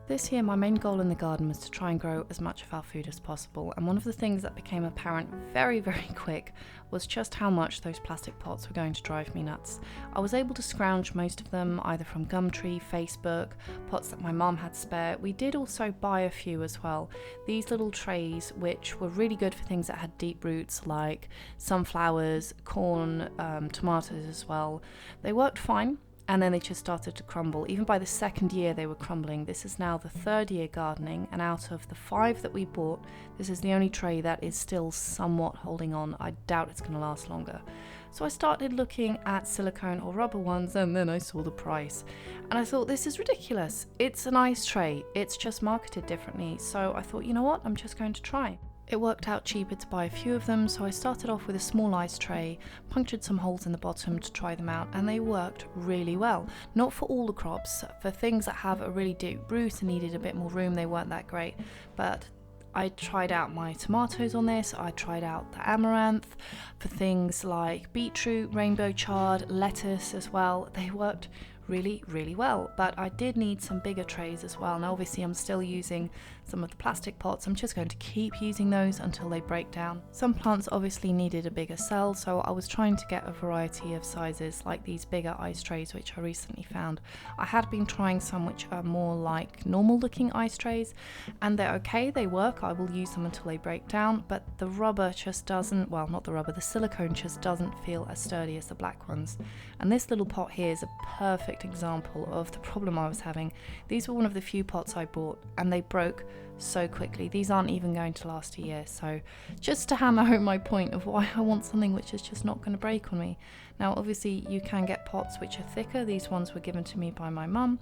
This year my main goal in the garden was to try and grow as much of our food as possible, and one of the things that became apparent very quick was just how much those plastic pots were going to drive me nuts. I was able to scrounge most of them either from Gumtree, Facebook, pots that my mum had spare. We did also buy a few as well. These little trays which were really good for things that had deep roots like sunflowers, corn, tomatoes as well. They worked fine. And then they just started to crumble. Even by the second year they were crumbling. This is now the third year gardening, and out of the 5 that we bought, this is the only tray that is still somewhat holding on. I doubt it's going to last longer. So I started looking at silicone or rubber ones, and then I saw the price. And I thought, this is ridiculous. It's a nice tray, it's just marketed differently. So I thought, you know what, I'm just going to try. It worked out cheaper to buy a few of them, so I started off with a small ice tray, punctured some holes in the bottom to try them out, and they worked really well. Not for all the crops, for things that have a really deep root and needed a bit more room, they weren't that great. But I tried out my tomatoes on this, I tried out the amaranth, for things like beetroot, rainbow chard, lettuce as well. They worked really well, but I did need some bigger trays as well. Now obviously I'm still using some of the plastic pots. I'm just going to keep using those until they break down. Some plants obviously needed a bigger cell, so I was trying to get a variety of sizes like these bigger ice trays which I recently found. I had been trying some which are more like normal looking ice trays, and they're okay, they work, I will use them until they break down, but the rubber just doesn't, well not the rubber, the silicone just doesn't feel as sturdy as the black ones. And this little pot here is a perfect example of the problem I was having. These were one of the few pots I bought and they broke so quickly. These aren't even going to last a year. So just to hammer home my point of why I want something which is just not going to break on me. Now obviously you can get pots which are thicker. These ones were given to me by my mum.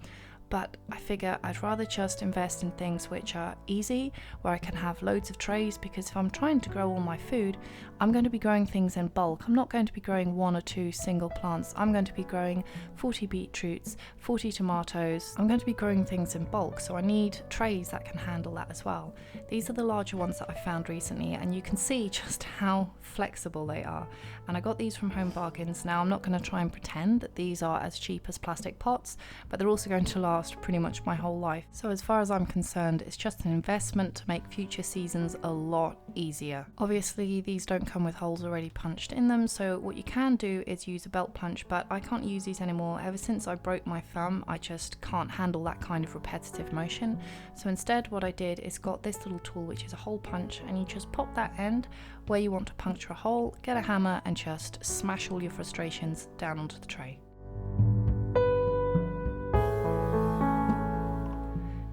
But I figure I'd rather just invest in things which are easy, where I can have loads of trays, because if I'm trying to grow all my food, I'm going to be growing things in bulk. I'm not going to be growing 1 or 2 single plants. I'm going to be growing 40 beetroots, 40 tomatoes. I'm going to be growing things in bulk, so I need trays that can handle that as well. These are the larger ones that I found recently, and you can see just how flexible they are. And I got these from Home Bargains. Now I'm not going to try and pretend that these are as cheap as plastic pots, but they're also going to last pretty much my whole life. So as far as I'm concerned, it's just an investment to make future seasons a lot easier. Obviously these don't come with holes already punched in them, so what you can do is use a belt punch, but I can't use these anymore. Ever since I broke my thumb, I just can't handle that kind of repetitive motion. So instead what I did is got this little tool which is a hole punch, and you just pop that end where you want to puncture a hole, get a hammer and just smash all your frustrations down onto the tray.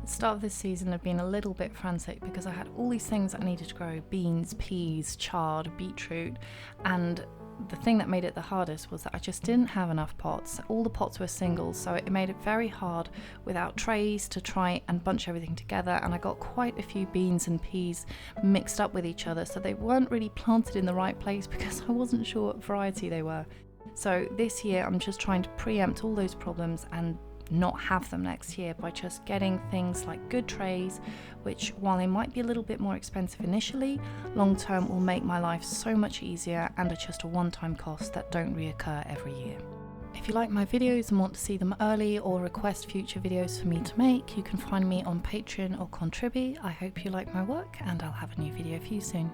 The start of this season had been a little bit frantic because I had all these things that I needed to grow: beans, peas, chard, beetroot, and the thing that made it the hardest was that I just didn't have enough pots. All the pots were singles, so it made it very hard without trays to try and bunch everything together, and I got quite a few beans and peas mixed up with each other, so they weren't really planted in the right place because I wasn't sure what variety they were. So this year I'm just trying to preempt all those problems and not have them next year by just getting things like good trays, which while they might be a little bit more expensive initially, long term will make my life so much easier and are just a one-time cost that don't reoccur every year. If you like my videos and want to see them early or request future videos for me to make, you can find me on Patreon or Contribui. I hope you like my work and I'll have a new video for you soon.